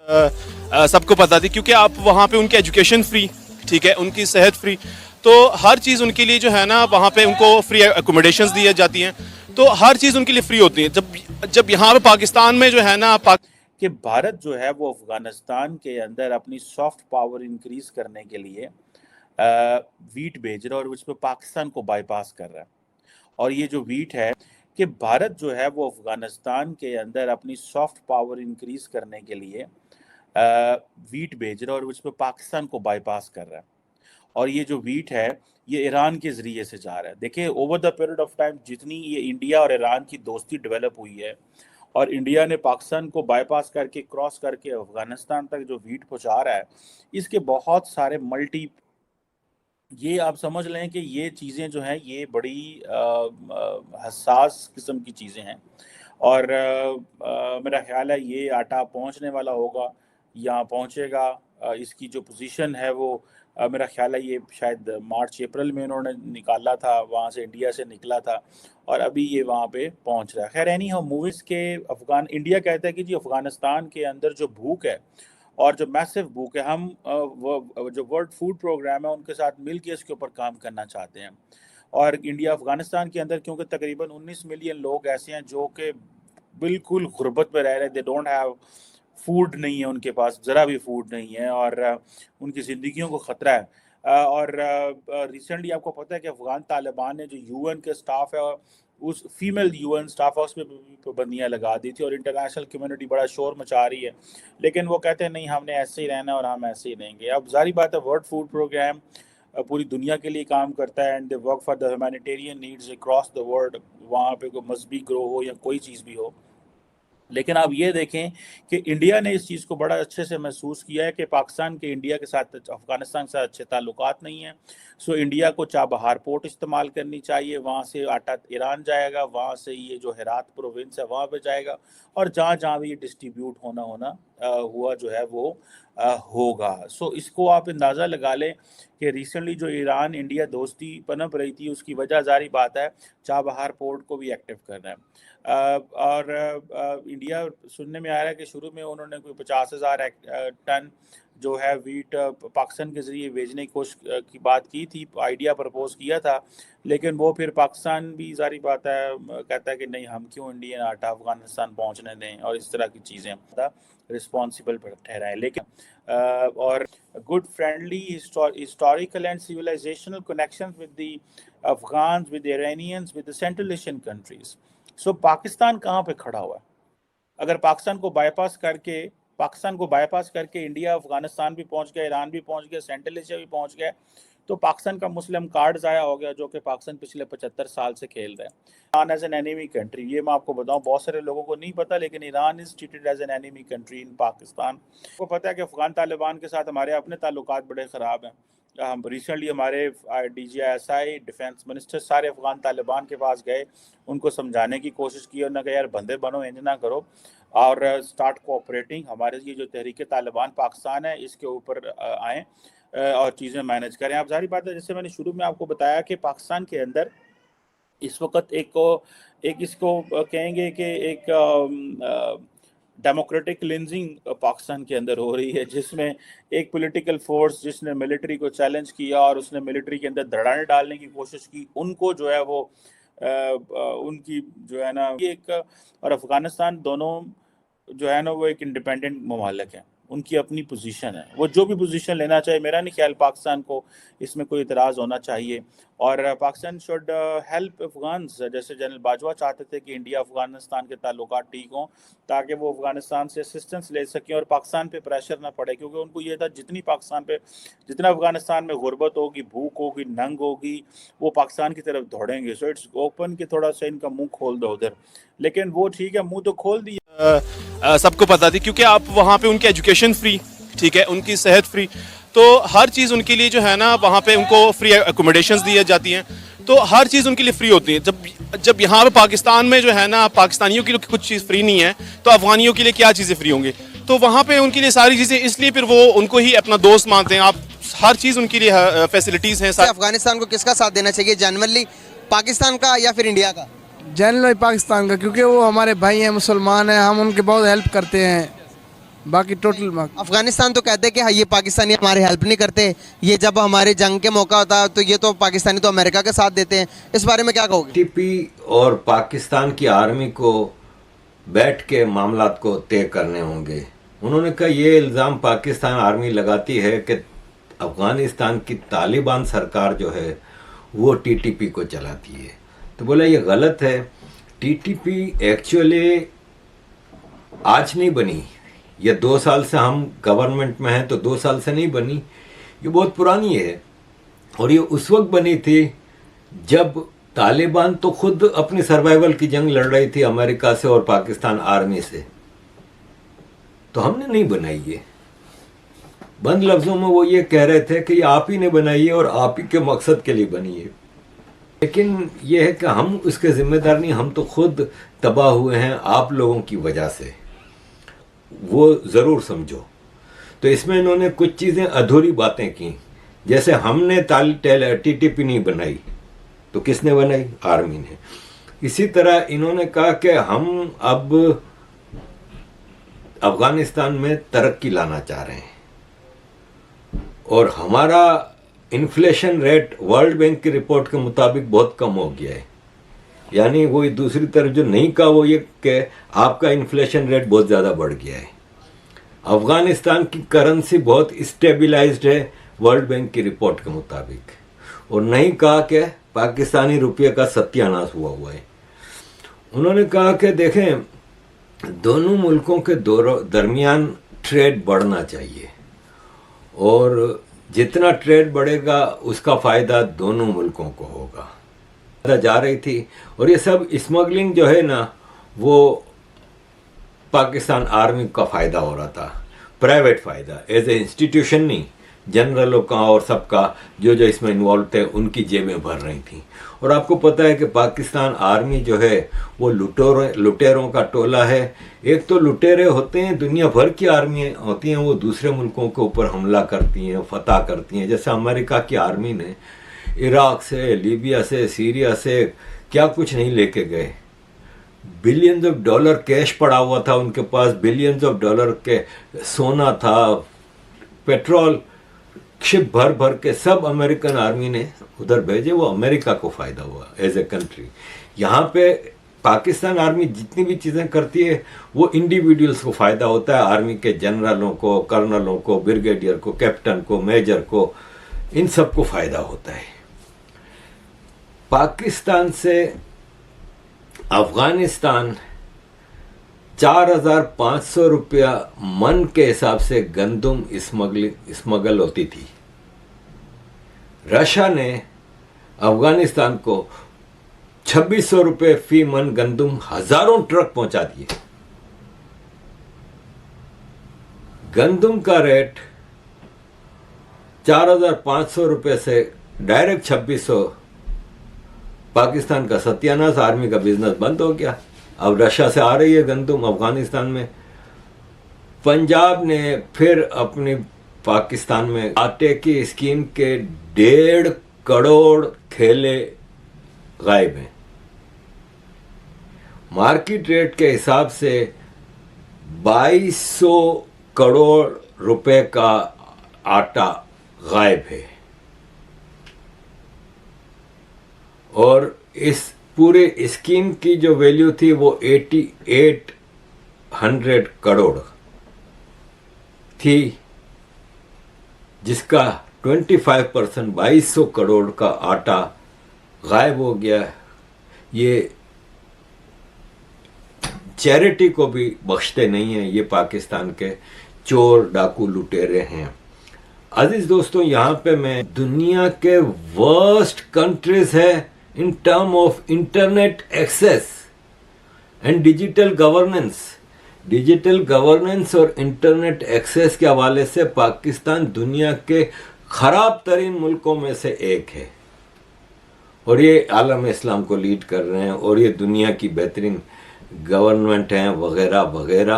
सबको पता थी क्योंकि आप वहाँ पे उनकी एजुकेशन फ्री, ठीक है, उनकी सेहत फ्री, तो हर चीज़ उनके लिए जो है ना वहाँ पे उनको फ्री एकोमोडेशंस दी जाती हैं, तो हर चीज़ उनके लिए फ्री होती है। जब जब यहाँ पे पाकिस्तान में जो है ना कि भारत जो है वो अफगानिस्तान के अंदर अपनी सॉफ्ट पावर इंक्रीज करने के लिए वीट भेज रहा है और उसमें पाकिस्तान को बाईपास कर रहा है। और ये जो वीट है कि भारत जो है वो अफगानिस्तान के अंदर अपनी सॉफ्ट पावर इंक्रीज करने के लिए वीट भेज रहा है और उसमें पाकिस्तान को बाईपास कर रहा है। और ये जो वीट है ये ईरान के ज़रिए से जा रहा है। देखिए over the period of time जितनी ये इंडिया और ईरान की दोस्ती डेवलप हुई है और इंडिया ने पाकिस्तान को बाईपास करके क्रॉस करके अफगानिस्तान तक जो वीट पहुंचा रहा है, इसके बहुत सारे मल्टी, ये आप समझ लें कि ये चीज़ें जो हैं ये बड़ी हसास किस्म की चीज़ें हैं। और मेरा ख्याल है ये आटा पहुंचने वाला होगा, यहाँ पहुंचेगा। इसकी जो पोजीशन है वो मेरा ख्याल है ये शायद मार्च अप्रैल में उन्होंने निकाला था, वहाँ से इंडिया से निकला था और अभी ये वहाँ पे पहुँच रहा है। खैर एनी हाउ मूवीज़ के इंडिया कहता है कि जी अफगानिस्तान के अंदर जो भूख है और जो मैसिव भूख है, हम जो वर्ल्ड फूड प्रोग्राम है उनके साथ मिल के इसके ऊपर काम करना चाहते हैं। और इंडिया अफगानिस्तान के अंदर क्योंकि तकरीबन 19 मिलियन लोग ऐसे हैं जो कि बिल्कुल गुर्बत में रह रहे, दे डोंट हैव फूड, नहीं है उनके पास, ज़रा भी फूड नहीं है और उनकी ज़िंदगियों को ख़तरा है। और रिसेंटली आपको पता है कि अफ़गान तालिबान ने जो यूएन के स्टाफ है उस फीमेल यूएन स्टाफ हाउस पे भी पाबंदियाँ लगा दी थी और इंटरनेशनल कम्युनिटी बड़ा शोर मचा रही है, लेकिन वो कहते हैं नहीं हमने ऐसे ही रहना और हम ऐसे ही रहेंगे। अब जारी बात है वर्ल्ड फूड प्रोग्राम पूरी दुनिया के लिए काम करता है and they work for the humanitarian needs across the world, वहाँ पे कोई मजहबी ग्रो हो या कोई चीज़ भी हो। लेकिन आप ये देखें कि इंडिया ने इस चीज़ को बड़ा अच्छे से महसूस किया है कि पाकिस्तान के इंडिया के साथ, अफगानिस्तान के साथ अच्छे ताल्लुकात नहीं हैं। सो इंडिया को चाबहार पोर्ट इस्तेमाल करनी चाहिए, वहाँ से आटा ईरान जाएगा, वहाँ से ये जो हेरात प्रोविंस है वहाँ पे जाएगा और जहाँ जहाँ भी ये डिस्ट्रीब्यूट होना हुआ जो है वो होगा। सो इसको आप अंदाज़ा लगा लें कि रिसेंटली जो ईरान इंडिया दोस्ती पनप रही थी उसकी वजह जारी बात है चाबहार पोर्ट को भी एक्टिव करना है। और इंडिया सुनने में आ रहा है कि शुरू में उन्होंने कोई 50,000 टन जो है वीट पाकिस्तान के ज़रिए भेजने की कोशिश की बात की थी, आइडिया प्रपोज किया था, लेकिन वो फिर पाकिस्तान भी जारी बात है कहता है कि नहीं हम क्यों इंडियन आटा अफगानिस्तान पहुंचने दें और इस तरह की चीज़ें रिस्पॉन्सिबल ठहराएं। लेकिन और good friendly historical and civilizational connection with the Afghans, with Iranians, with the central Asian countries. So Pakistan कहाँ पे खड़ा हुआ है? अगर पाकिस्तान को बाईपास करके इंडिया अफगानिस्तान भी पहुंच गया, ईरान भी पहुंच गया, सेंट्रल एशिया भी पहुंच गया, तो पाकिस्तान का मुस्लिम कार्ड ज़ाया हो गया जो कि पाकिस्तान पिछले 75 साल से खेल रहा है। Iran as an enemy country, ये मैं आपको बताऊं बहुत सारे लोगों को नहीं पता, लेकिन Iran is treated as an enemy country in Pakistan. आपको पता है कि अफगान तालिबान के साथ हमारे अपने ताल्लुकात बड़े ख़राब हैं। हम रिसेंटली हमारे DGI डिफेंस मिनिस्टर सारे अफगान तालिबान के पास गए, उनको समझाने की कोशिश की, उन्होंने कहा यार बंदे बनो, इंज ना करो और स्टार्ट कोऑपरेटिंग, हमारे ये जो तहरीक तालिबान पाकिस्तान है इसके ऊपर आएँ और चीज़ें मैनेज करें। आप जारी बात है जैसे मैंने शुरू में आपको बताया कि पाकिस्तान के अंदर इस वक्त एक इसको कहेंगे कि एक डेमोक्रेटिक क्लिनजिंग पाकिस्तान के अंदर हो रही है, जिसमें एक पॉलिटिकल फोर्स जिसने मिलिट्री को चैलेंज किया और उसने मिलिट्री के अंदर धड़ाने डालने की कोशिश की, उनको जो है वो उनकी जो है ना एक, और अफगानिस्तान दोनों जो है ना वो एक इंडिपेंडेंट ममालिक हैं, उनकी अपनी पोजीशन है, वो जो भी पोजीशन लेना चाहिए, मेरा नहीं ख्याल पाकिस्तान को इसमें कोई इतराज़ होना चाहिए। और पाकिस्तान शुड हेल्प अफगान्स, जैसे जनरल बाजवा चाहते थे कि इंडिया अफगानिस्तान के ताल्लुकात ठीक हों ताकि वो अफगानिस्तान से असिस्टेंस ले सकें और पाकिस्तान पे प्रेशर ना पड़े, क्योंकि उनको ये था जितना अफगानिस्तान में गुर्बत होगी, भूख होगी, नंग होगी, वो पाकिस्तान की तरफ दौड़ेंगे। सो इट्स ओपन कि थोड़ा सा इनका मुँह खोल दो उधर, लेकिन वो ठीक है मुँह तो खोल दिया। सबको पता थी क्योंकि आप वहाँ पे उनकी एजुकेशन फ्री, ठीक है, उनकी सेहत फ्री, तो हर चीज़ उनके लिए जो है ना वहाँ पे उनको फ्री एकोमोडेशंस दी जाती हैं, तो हर चीज़ उनके लिए फ्री होती है। जब यहाँ पे पाकिस्तान में जो है ना पाकिस्तानियों के लिए कुछ चीज़ फ्री नहीं है, तो अफगानियों के लिए क्या चीज़ें फ्री होंगी? तो वहाँ पे उनके लिए सारी चीज़ें, इसलिए फिर वो उनको ही अपना दोस्त मानते हैं। आप हर चीज़ उनके लिए फैसिलिटीज़ हैं। अफगानिस्तान को किसका साथ देना चाहिए जनरली, पाकिस्तान का या फिर इंडिया का? जनरल पाकिस्तान का, क्योंकि वो हमारे भाई हैं, मुसलमान हैं, हम उनके बहुत हेल्प करते हैं। बाकी टोटल अफगानिस्तान तो कहते हैं कि हाँ ये पाकिस्तानी हमारी हेल्प नहीं करते, ये जब हमारे जंग के मौका होता है तो ये तो पाकिस्तानी तो अमेरिका के साथ देते हैं, इस बारे में क्या कहोगे? टीपी और पाकिस्तान की आर्मी को बैठ के मामलात को तय करने होंगे। उन्होंने कहा ये इल्ज़ाम पाकिस्तान आर्मी लगाती है कि अफ़गानिस्तान की तालिबान सरकार जो है वो टीटीपी को चलाती है। तो बोला ये गलत है। टीटीपी एक्चुअली आज नहीं बनी, ये 2 साल से हम गवर्नमेंट में हैं तो 2 साल से नहीं बनी, ये बहुत पुरानी है। और ये उस वक्त बनी थी जब तालिबान तो खुद अपनी सर्वाइवल की जंग लड़ रही थी अमेरिका से और पाकिस्तान आर्मी से। तो हमने नहीं बनाई ये। बंद लफ्ज़ों में वो ये कह रहे थे कि ये आप ही ने बनाई है और आप ही के मकसद के लिए बनी है। लेकिन ये है कि हम उसके जिम्मेदार नहीं, हम तो खुद तबाह हुए हैं आप लोगों की वजह से, वो ज़रूर समझो। तो इसमें इन्होंने कुछ चीज़ें अधूरी बातें की, जैसे हमने टीटीपी नहीं बनाई तो किसने बनाई? आर्मी ने। इसी तरह इन्होंने कहा कि हम अब अफ़गानिस्तान में तरक्की लाना चाह रहे हैं और हमारा इन्फ्लेशन रेट वर्ल्ड बैंक की रिपोर्ट के मुताबिक बहुत कम हो गया है। यानी वो दूसरी तरफ जो नहीं कहा वो ये कि आपका इन्फ्लेशन रेट बहुत ज़्यादा बढ़ गया है। अफ़गानिस्तान की करेंसी बहुत स्टेबलाइज्ड है वर्ल्ड बैंक की रिपोर्ट के मुताबिक, और नहीं कहा कि पाकिस्तानी रुपये का सत्यानाश हुआ है। उन्होंने कहा कि देखें दोनों मुल्कों के दरमियान ट्रेड बढ़ना चाहिए और जितना ट्रेड बढ़ेगा उसका फ़ायदा दोनों मुल्कों को होगा। जा रही थी और ये सब स्मगलिंग जो है ना वो पाकिस्तान आर्मी का फ़ायदा हो रहा था, प्राइवेट फ़ायदा, एज ए इंस्टीट्यूशन नहीं, जनरलों का और सबका जो जो इसमें इन्वॉल्व थे उनकी जेबें भर रही थी। और आपको पता है कि पाकिस्तान आर्मी जो है वो लुटेरों का टोला है। एक तो लुटेरे होते हैं, दुनिया भर की आर्मी होती हैं, वो दूसरे मुल्कों के ऊपर हमला करती हैं, फतह करती हैं। जैसे अमेरिका की आर्मी ने इराक से, लीबिया से, सीरिया से क्या कुछ नहीं लेके गए। बिलियंस ऑफ डॉलर कैश पड़ा हुआ था उनके पास, बिलियंस ऑफ डॉलर के सोना था, पेट्रोल शिप भर भर के सब अमेरिकन आर्मी ने उधर भेजे। वो अमेरिका को फ़ायदा हुआ एज ए कंट्री। यहाँ पे पाकिस्तान आर्मी जितनी भी चीज़ें करती है वो इंडिविजुअल्स को फ़ायदा होता है, आर्मी के जनरलों को, कर्नलों को, ब्रिगेडियर को, कैप्टन को, मेजर को, इन सबको फ़ायदा होता है। पाकिस्तान से अफ़गानिस्तान 4,500 रुपया मन के हिसाब से गंदम स्मगल होती थी। रशिया ने अफ़गानिस्तान को 2,600 रुपये फी मन गंदम हजारों ट्रक पहुंचा दिए। गंदम का रेट 4,500 रुपये से डायरेक्ट 2,600, पाकिस्तान का सत्यानाश, आर्मी का बिजनेस बंद हो गया। अब रशिया से आ रही है गंदम अफगानिस्तान में। पंजाब ने फिर अपनी पाकिस्तान में आटे की स्कीम के 1.5 करोड़ थैले गायब हैं। मार्केट रेट के हिसाब से 2,200 करोड़ रुपए का आटा गायब है और इस पूरे स्कीम की जो वैल्यू थी वो 8,800 करोड़ थी, जिसका 25% 2,200 करोड़ का आटा गायब हो गया। ये चैरिटी को भी बख्शते नहीं हैं, ये पाकिस्तान के चोर डाकू लुटेरे हैं। अजीज दोस्तों, यहाँ पे मैं दुनिया के वर्स्ट कंट्रीज है in term of internet access and digital governance और इंटरनेट एक्सेस के हवाले से पाकिस्तान दुनिया के खराब तरीन मुल्कों में से एक है और ये आलम इस्लाम को लीड कर रहे हैं और ये दुनिया की बेहतरीन गवर्नमेंट हैं वगैरह वगैरह।